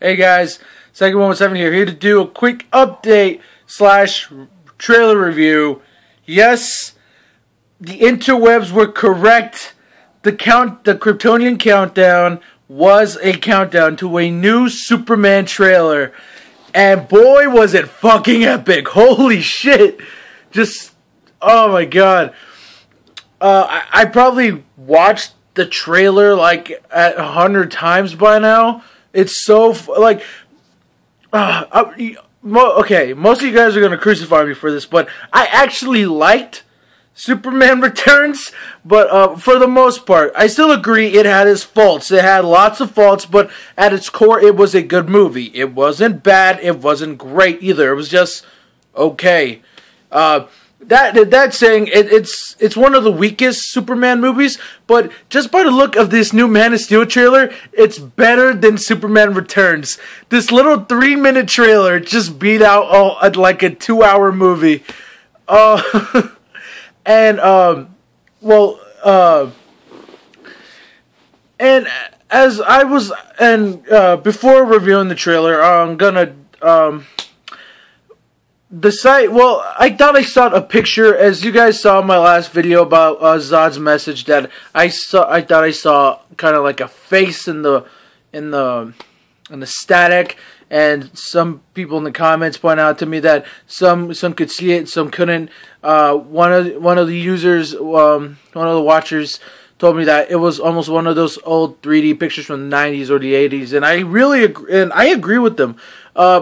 Hey guys, Second117 here to do a quick update slash trailer review. Yes, the interwebs were correct. The Kryptonian countdown was a countdown to a new Superman trailer. And boy was it fucking epic. Holy shit. Just, oh my god. I probably watched the trailer like 100 times by now. It's so okay. Most of you guys are gonna crucify me for this, but I actually liked Superman Returns. But for the most part, I still agree it had its faults. It had lots of faults, but at its core, it was a good movie. It wasn't bad. It wasn't great either. It was just okay. That saying, it's one of the weakest Superman movies, but just by the look of this new Man of Steel trailer, it's better than Superman Returns. This little 3-minute trailer just beat out like a 2-hour movie. And as I was, before reviewing the trailer, I'm gonna I thought I saw a picture, as you guys saw in my last video about Zod's message, that I thought I saw kind of like a face in the static, and some people in the comments point out to me that some could see it, some couldn't. One of the users, one of the watchers, told me that it was almost one of those old 3D pictures from the 90s or the 80s, and I really agree with them.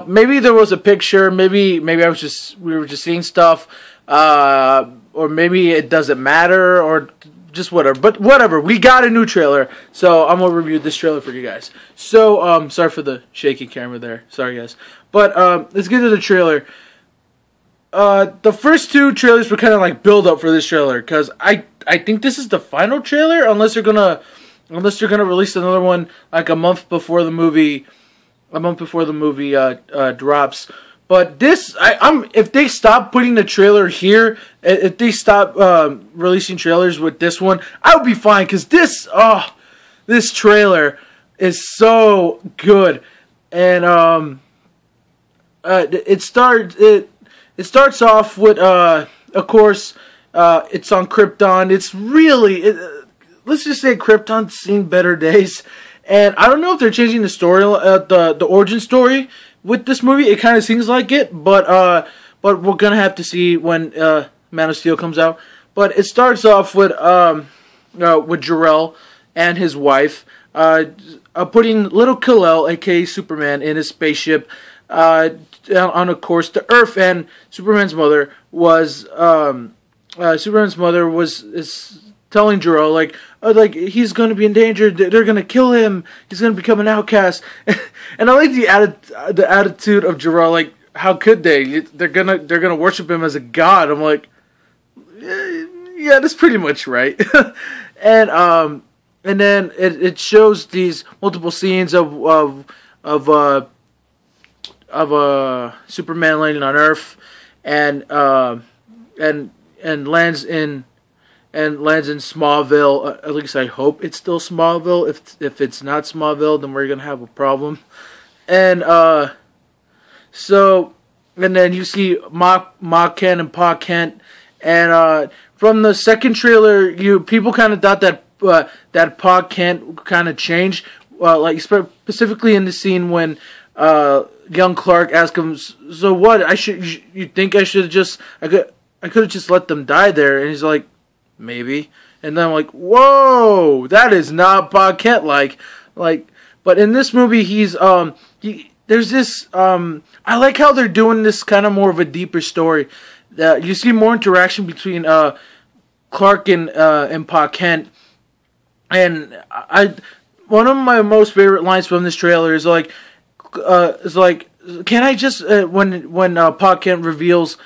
Maybe there was a picture, maybe we were just seeing stuff, or maybe it doesn't matter, or just whatever. But whatever, we got a new trailer, so I'm gonna review this trailer for you guys. So sorry for the shaky camera there, sorry guys. But let's get to the trailer. The first two trailers were kind of like build up for this trailer, because I think this is the final trailer, unless they're gonna release another one like a month before the movie drops. But this, if they stop putting the trailer here, if they stop releasing trailers with this one, I would be fine, because this trailer is so good. And it starts off with of course, it's on Krypton. It's really, let's just say Krypton's seen better days. And I don't know if they're changing the story, the origin story with this movie. It kind of seems like it, but we're gonna have to see when Man of Steel comes out. But it starts off with Jor-El and his wife putting little Kal-El, aka Superman, in his spaceship on a course to Earth. And Superman's mother was telling Jor-El, like he's going to be in danger. They're going to kill him. He's going to become an outcast. And I like the attitude of Jor-El. Like, how could they? They're gonna worship him as a god. I'm like, yeah, that's pretty much right. And then it shows these multiple scenes of Superman landing on Earth, and lands in Smallville. At least I hope it's still Smallville. If it's not Smallville, then we're gonna have a problem. And and then you see Ma Kent and Pa Kent. And from the second trailer, people kind of thought that Pa Kent kind of changed, like specifically in the scene when young Clark asked him, "So what? You think I should just? I could have just let them die there?" And he's like, "Maybe." And then I'm like, "Whoa, that is not Pa Kent like." But in this movie, there's this. I like how they're doing this kind of more of a deeper story. You see more interaction between Clark and Pa Kent, and one of my most favorite lines from this trailer is like, "Can I just?" When Pa Kent reveals,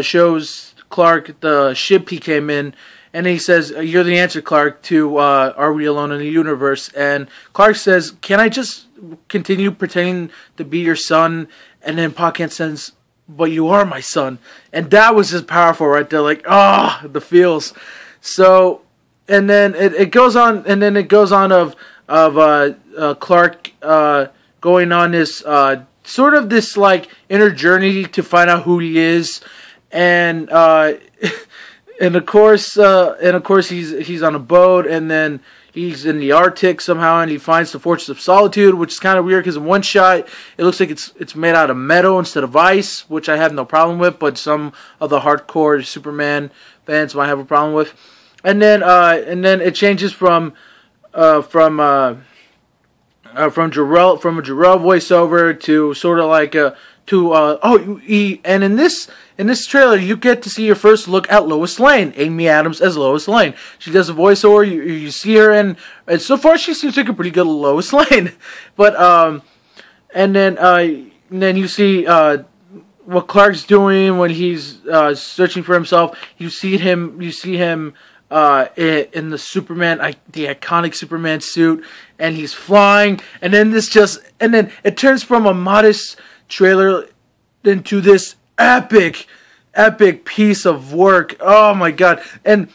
shows Clark the ship he came in, and he says, "You're the answer, Clark, to Are We Alone in the Universe?" And Clark says, "Can I just continue pretending to be your son?" And then Pa Kent says, "But you are my son." And that was just powerful right there. Like, the feels. So, and then it goes on, of Clark going on this sort of this like inner journey to find out who he is, and and of course he's on a boat, and then he's in the Arctic somehow, and he finds the Fortress of Solitude, which is kind of weird because in one shot it looks like it's made out of metal instead of ice, which I have no problem with, but some of the hardcore Superman fans might have a problem with. And then it changes from a Jor-El voiceover to sort of like and in this trailer you get to see your first look at Lois Lane, Amy Adams as Lois Lane. She does a voiceover. You see her, and so far she seems like a pretty good Lois Lane. But and then you see what Clark's doing when he's searching for himself. You see him in the Superman, the iconic Superman suit, and he's flying, and then it turns from a modest trailer into this epic piece of work. Oh my god. And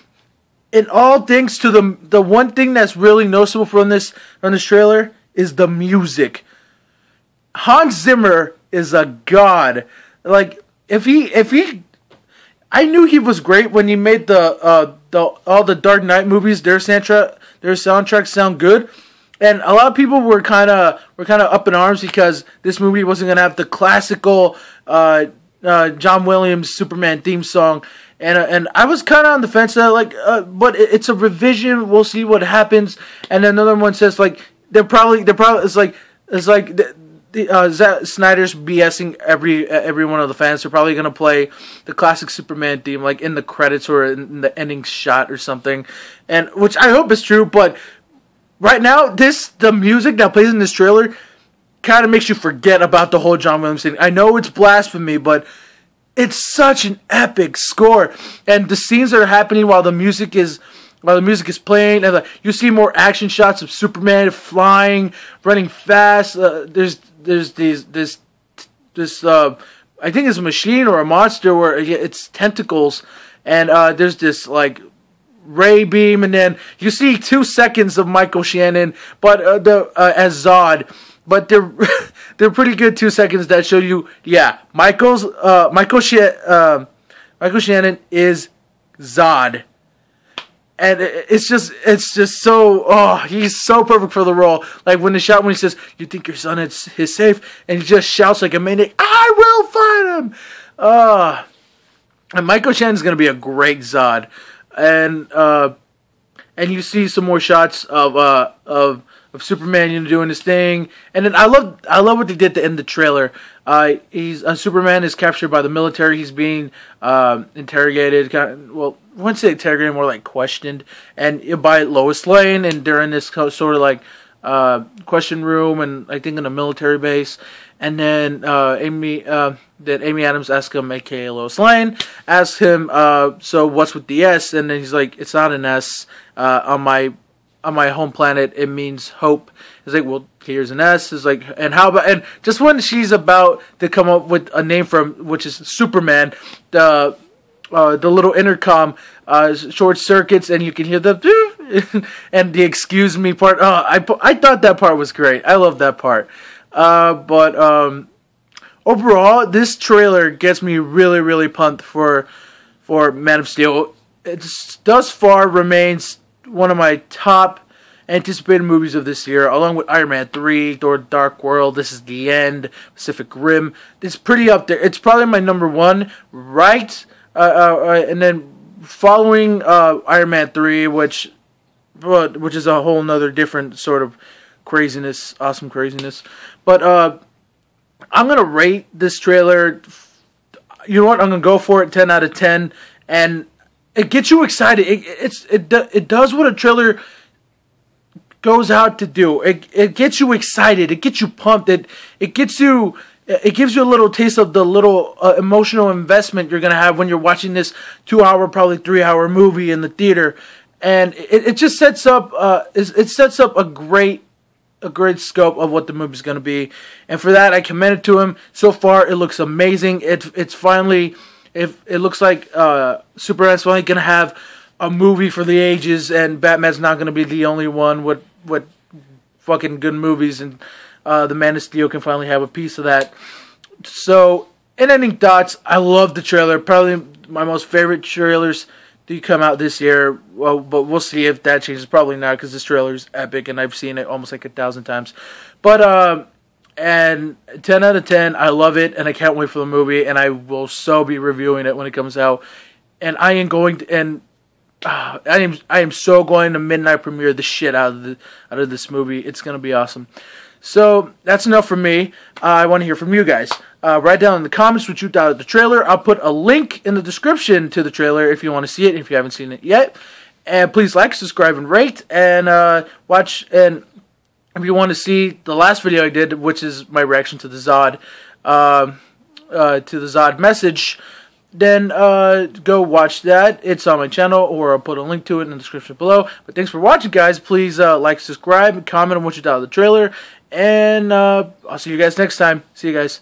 in all things, to the one thing that's really noticeable from this trailer is the music. Hans Zimmer is a god. Like if he I knew he was great when he made all the Dark Knight movies. Their soundtracks sound good, and a lot of people were kind of up in arms because this movie wasn't gonna have the classical John Williams Superman theme song, and I was kind of on the fence but it's a revision. We'll see what happens. And another one says like they're probably it's like. Zack Snyder's BSing every one of the fans. They're probably gonna play the classic Superman theme, like in the credits or in the ending shot or something, and which I hope is true. But right now, the music that plays in this trailer kind of makes you forget about the whole John Williams thing. I know it's blasphemy, but it's such an epic score, and the scenes that are happening while the music is playing, and you see more action shots of Superman flying, running fast. There's this I think it's a machine or a monster where it's tentacles, and there's this like ray beam, and then you see 2 seconds of Michael Shannon, but as Zod, but they're pretty good 2 seconds that show you, Michael Shannon is Zod. And it's just so, he's so perfect for the role. Like when he says, "You think your son is safe?" and he just shouts like a maniac, "I will find him!" And Michael Shannon's gonna be a great Zod. And you see some more shots of Superman, doing his thing. And then I love what they did to end the trailer. Superman is captured by the military. He's being interrogated. I wouldn't say interrogated, more like questioned, and by Lois Lane. And they're in this sort of like question room, and I think in a military base. And then Amy Adams asks him, aka Lois Lane, asks him, "So what's with the S?" And then he's like, "It's not an S. On my home planet, it means hope." He's like, "Well, here's an S." It's like, and how about, and just when she's about to come up with a name which is Superman, the little intercom short circuits, and you can hear the and the "excuse me" part. I thought that part was great. I love that part. But overall, this trailer gets me really, really pumped for Man of Steel. It thus far remains one of my top anticipated movies of this year, along with Iron Man 3, Thor: Dark World, This Is the End, Pacific Rim. It's pretty up there. It's probably my number one, right? And then following Iron Man 3, which is a whole nother different sort of craziness, awesome craziness. But I'm going to rate this trailer, you know what, I'm going to go for it, 10 out of 10, and it gets you excited. It does what a trailer goes out to do. It gets you excited. It gets you pumped. It gives you a little taste of the little emotional investment you're gonna have when you're watching this 2-hour, probably 3-hour movie in the theater, and it just sets up a great scope of what the movie's gonna be, and for that I commend it to him. So far, it looks amazing. It's finally. It looks like Superman's finally going to have a movie for the ages, and Batman's not going to be the only one with fucking good movies, and the Man of Steel can finally have a piece of that. So, in ending thoughts, I love the trailer. Probably my most favorite trailers to come out this year. Well, but we'll see if that changes. Probably not, because this trailer is epic, and I've seen it almost like 1,000 times. But and 10 out of 10, I love it, and I can't wait for the movie, and I will so be reviewing it when it comes out. And I am going to, and I am so going to midnight premiere the shit out of this movie. It's gonna be awesome. So that's enough from me. I want to hear from you guys. Write down in the comments what you thought of the trailer. I'll put a link in the description to the trailer if you want to see it, if you haven't seen it yet. And please like, subscribe, and rate, and watch. And if you want to see the last video I did, which is my reaction to the Zod, message, then go watch that. It's on my channel, or I'll put a link to it in the description below. But thanks for watching, guys. Please like, subscribe, comment on what you thought of the trailer, and I'll see you guys next time. See you guys.